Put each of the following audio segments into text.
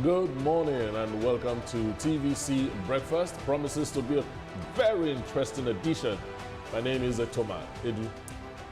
Good morning and welcome to TVC Breakfast. Promises to be a very interesting edition. My name is Thomas Edu.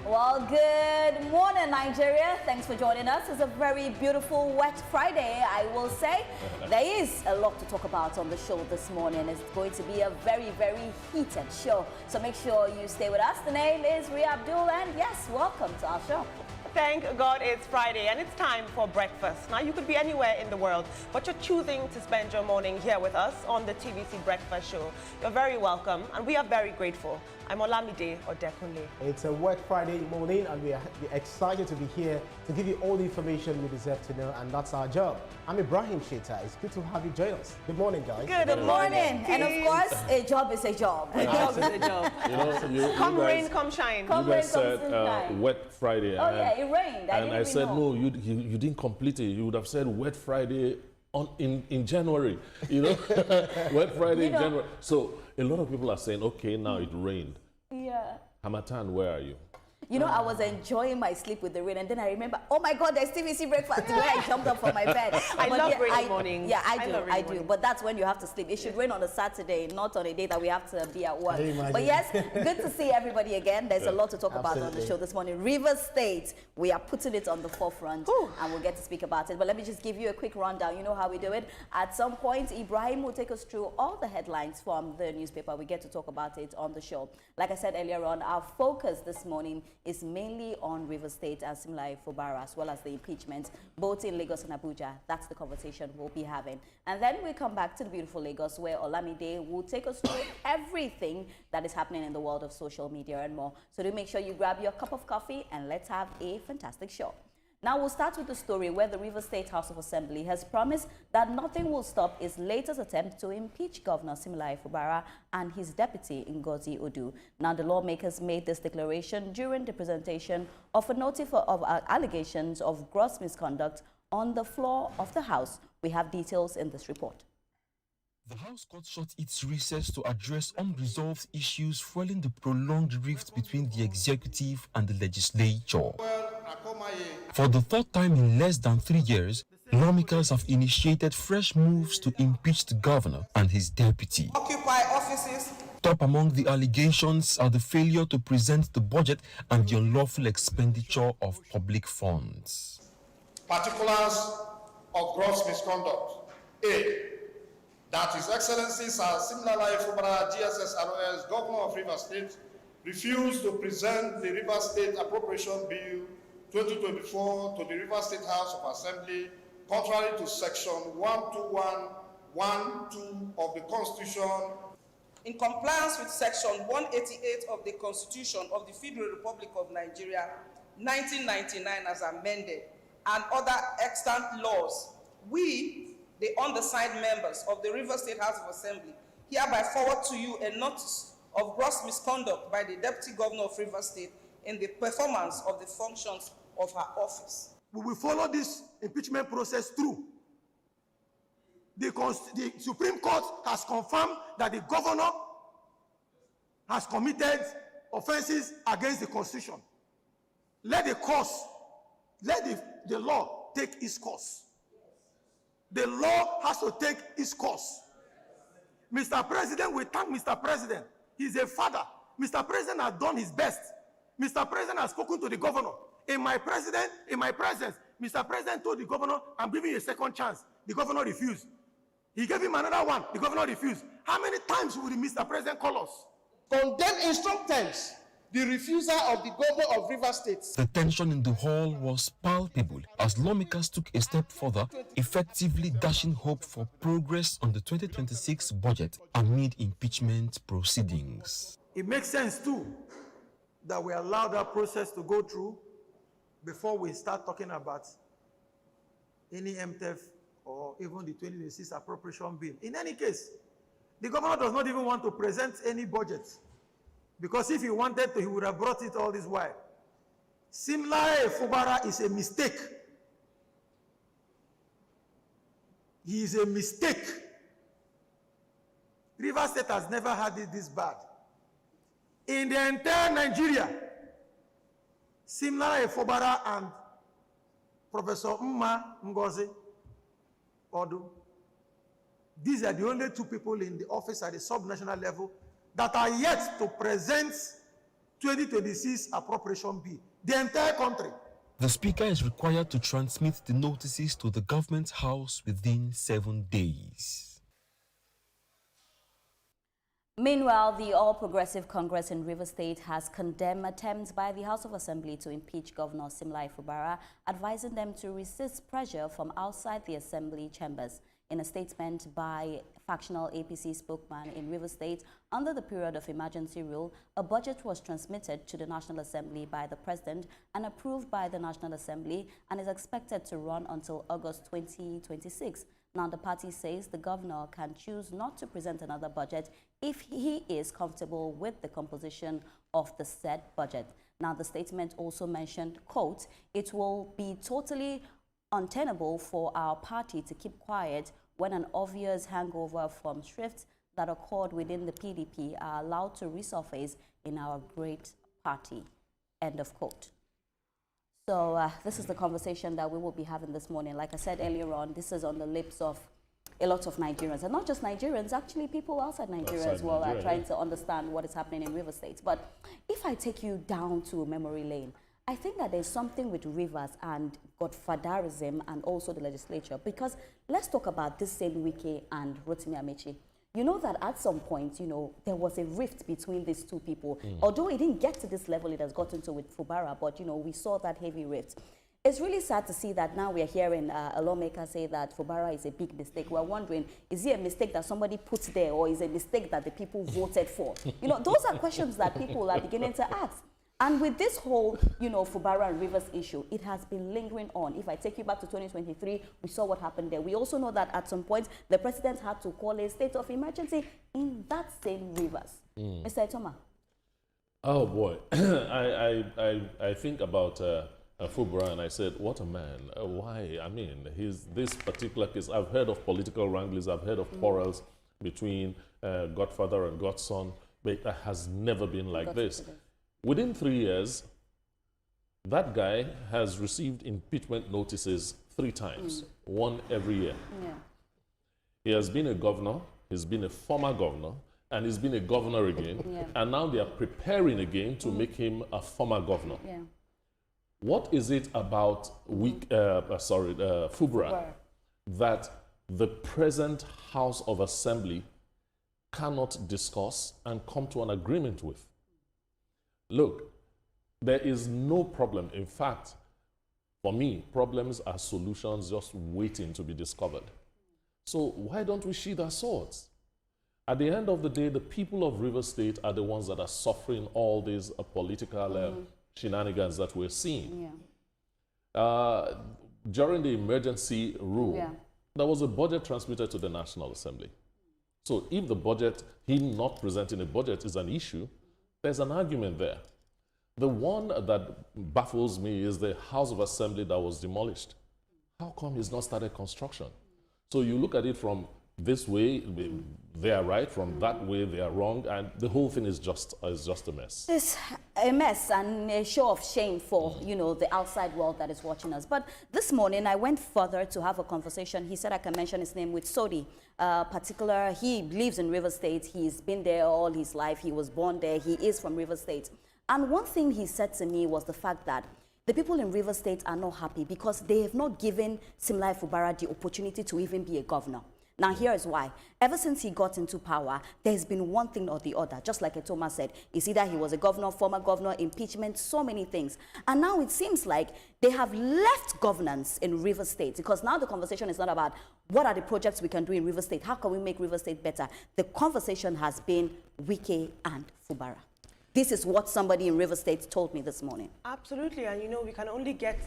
Well, good morning, Nigeria. Thanks for joining us. It's a very beautiful, wet Friday, I will say. There is a lot to talk about on the show this morning. It's going to be a very, very heated show. So make sure you stay with us. The name is Ria Abdul, and yes, welcome to our show. Thank God it's Friday and it's time for breakfast. Now, you could be anywhere in the world, but you're choosing to spend your morning here with us on the TVC Breakfast Show. You're very welcome and we are very grateful. I'm Olamide Odekunle. It's a wet Friday morning and we're excited to be here to give you all the information you deserve to know, and that's our job. I'm Ibrahim Sheta. It's good to have you join us. Good morning, guys. Good morning. And of course, a job is a job. A job is a job. Come guys, rain, come shine. You guys said wet Friday. Oh yeah, it rained. And I said, no, you didn't complete it. You would have said wet Friday in January, wet Friday in January. So a lot of people are saying, okay, now it rained. Yeah. Hamatan, where are you? I was enjoying my sleep with the rain, and then I remember, oh my God, there's TVC breakfast. Where I jumped up from my bed. I love rainy mornings. Yeah, I do. But that's when you have to sleep. It should rain on a Saturday, not on a day that we have to be at work. But yes, good to see everybody again. There's a lot to talk about on the show this morning. Rivers State, we are putting it on the forefront, and we'll get to speak about it. But let me just give you a quick rundown. You know how we do it. At some point, Ibrahim will take us through all the headlines from the newspaper. We get to talk about it on the show. Like I said earlier on, our focus this morning is mainly on Rivers State and Siminalayi Fubara, as well as the impeachment, both in Lagos and Abuja. That's the conversation we'll be having. And then we come back to the beautiful Lagos, where Olamide will take us through everything that is happening in the world of social media and more. So do make sure you grab your cup of coffee and let's have a fantastic show. Now we'll start with the story where the Rivers State House of Assembly has promised that nothing will stop its latest attempt to impeach Governor Siminalayi Fubara and his deputy Ngozi Odu. Now the lawmakers made this declaration during the presentation of a notice of allegations of gross misconduct on the floor of the House. We have details in this report. The House cut short its recess to address unresolved issues fueling the prolonged rift between the executive and the legislature. For the third time in less than 3 years, lawmakers have initiated fresh moves to impeach the governor and his deputy. Occupy offices. Top among the allegations are the failure to present the budget and the unlawful expenditure of public funds. Particulars of gross misconduct. A. That His Excellency Sir Siminalayi Fubara, GSS ROS, Governor of Rivers State, refused to present the Rivers State Appropriation Bill 2024 to the Rivers State House of Assembly, contrary to Section 121(1)(2) of the Constitution. In compliance with Section 188 of the Constitution of the Federal Republic of Nigeria, 1999 as amended, and other extant laws, we, the undersigned members of the Rivers State House of Assembly, hereby forward to you a notice of gross misconduct by the Deputy Governor of Rivers State in the performance of the functions of her office. We will follow this impeachment process through. The Supreme Court has confirmed that the governor has committed offenses against the Constitution. Let the law take its course. The law has to take its course. Mr. President, we thank Mr. President. He's a father. Mr. President has done his best. Mr. President has spoken to the governor. In my presence, Mr. President told the governor, I'm giving you a second chance. The governor refused. He gave him another one. The governor refused. How many times will the Mr. President call us? Condemn in strong terms the refusal of the governor of Rivers State. The tension in the hall was palpable as lawmakers took a step further, effectively dashing hope for progress on the 2026 budget amid impeachment proceedings. It makes sense too that we allow that process to go through before we start talking about any MTF or even the 2026 appropriation bill. In any case, the governor does not even want to present any budget, because if he wanted to, he would have brought it all this while. Siminalayi Fubara is a mistake. He is a mistake. Rivers State has never had it this bad. In the entire Nigeria, Siminalayi Fubara and Professor Ngozi Odu. These are the only two people in the office at the sub-national level that are yet to present 2026 appropriation bill. The entire country. The Speaker is required to transmit the notices to the Government House within 7 days. Meanwhile, the All Progressive Congress in Rivers State has condemned attempts by the House of Assembly to impeach Governor Siminalayi Fubara, advising them to resist pressure from outside the Assembly chambers. In a statement by factional APC spokesman in Rivers State, under the period of emergency rule, a budget was transmitted to the National Assembly by the President and approved by the National Assembly and is expected to run until August 2026. Now, the party says the governor can choose not to present another budget if he is comfortable with the composition of the said budget. Now, the statement also mentioned, quote, "It will be totally untenable for our party to keep quiet when an obvious hangover from shifts that occurred within the PDP are allowed to resurface in our great party," end of quote. So this is the conversation that we will be having this morning. Like I said earlier on, this is on the lips of a lot of Nigerians, and not just Nigerians, actually people outside Nigeria as well are trying to understand what is happening in Rivers State. But if I take you down to memory lane, I think that there's something with Rivers and godfatherism and also the legislature, because let's talk about this same Wike and Rotimi Amechi. You know that at some point, you know, there was a rift between these two people. Although it didn't get to this level it has gotten to with Fubara, but, you know, we saw that heavy rift. It's really sad to see that now we're hearing a lawmaker say that Fubara is a big mistake. We're wondering, is it a mistake that somebody puts there, or is it a mistake that the people voted for? You know, those are questions that people are beginning to ask. And with this whole, you know, Fubara and Rivers issue, it has been lingering on. If I take you back to 2023, we saw what happened there. We also know that at some point, the president had to call a state of emergency in that same Rivers. Mr. Etoma. Oh, boy. I think about Fubara and I said, what a man. Why? I mean, this particular case, I've heard of political wranglings, I've heard of quarrels between godfather and godson, but it has never been like this. Within 3 years, that guy has received impeachment notices 3 times, one every year. Yeah. He has been a governor, he's been a former governor, and he's been a governor again. Yeah. And now they are preparing again to make him a former governor. Yeah. What is it about Fubara that the present House of Assembly cannot discuss and come to an agreement with? Look, there is no problem. In fact, for me, problems are solutions just waiting to be discovered. So why don't we sheathe our swords? At the end of the day, the people of Rivers State are the ones that are suffering all these political shenanigans that we're seeing. Yeah. During the emergency rule, there was a budget transmitted to the National Assembly. So if the budget, him not presenting a budget is an issue, there's an argument there. The one that baffles me is the House of Assembly that was demolished. How come he's not started construction? So you look at it from this way, they are right, from that way, they are wrong, and the whole thing is just a mess. It's a mess and a show of shame for, you know, the outside world that is watching us. But this morning, I went further to have a conversation. He said I can mention his name with Sodi. He lives in Rivers State. He's been there all his life. He was born there. He is from Rivers State. And one thing he said to me was the fact that the people in Rivers State are not happy because they have not given Siminalayi Fubara the opportunity to even be a governor. Now, here is why. Ever since he got into power, there's been one thing or the other. Just like Etoma said, it's either he was a governor, former governor, impeachment, so many things. And now it seems like they have left governance in Rivers State, because now the conversation is not about what are the projects we can do in Rivers State, how can we make Rivers State better. The conversation has been Wike and Fubara. This is what somebody in Rivers State told me this morning. Absolutely, and you know, we can only get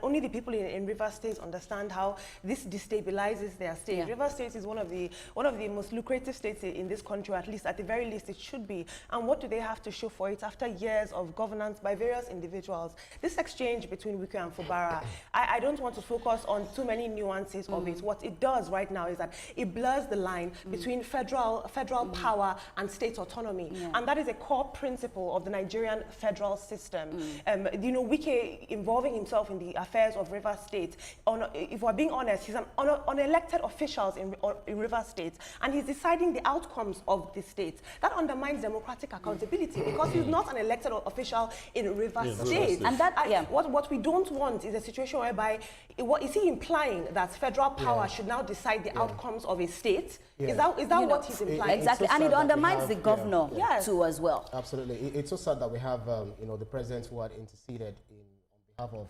only the people in Rivers State understand how this destabilizes their state. Yeah. Rivers State is one of the most lucrative states in this country, at least at the very least it should be. And what do they have to show for it after years of governance by various individuals? This exchange between Wike and Fubara, I don't want to focus on too many nuances of it. What it does right now is that it blurs the line between federal power and state autonomy, and that is is a core principle of the Nigerian federal system. You know, Wike involving himself in the affairs of River State. If we're being honest, he's an unelected official in River State, and he's deciding the outcomes of the state. That undermines democratic accountability because he's not an elected official in River State. And that, what we don't want is a situation whereby, is he implying that federal power should now decide the outcomes of a state? Is that what he's implying? Exactly, and it undermines the governor too as well. Absolutely. It's so sad that we have, you know, the president who had interceded on behalf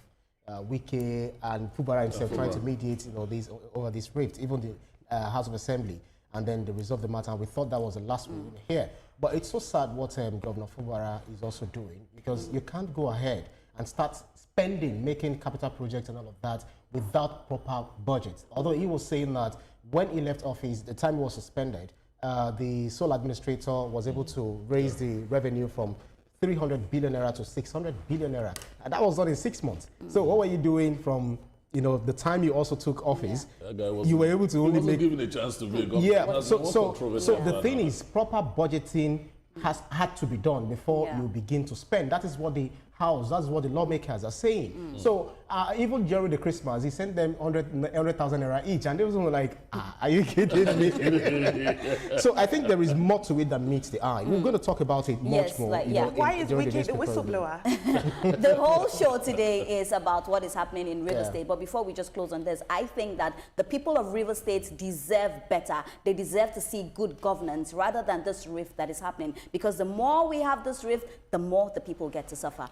of Wike and Fubara himself trying to mediate, you know, over this rift, even the House of Assembly, and then they resolved the matter. And we thought that was the last we would hear. But it's so sad what Governor Fubara is also doing, because you can't go ahead and start spending, making capital projects and all of that without proper budget. Although he was saying that when he left office, the time he was suspended, the sole administrator was able to raise the revenue from 300 billion naira to 600 billion naira. And that was done in 6 months. So what were you doing from, you know, the time you also took office? You were able to only make... given a chance to be a governor. So the thing is, proper budgeting has had to be done before you begin to spend. That is what the House, that's what the lawmakers are saying. So even during the Christmas, he sent them 100,000 naira each, and they were like, are you kidding me? So I think there is more to it than meets the eye. We're going to talk about it much more. Like, why is Wike the whistleblower? The whole show today is about what is happening in River State. But before we just close on this, I think that the people of River State deserve better. They deserve to see good governance rather than this rift that is happening. Because the more we have this rift, the more the people get to suffer.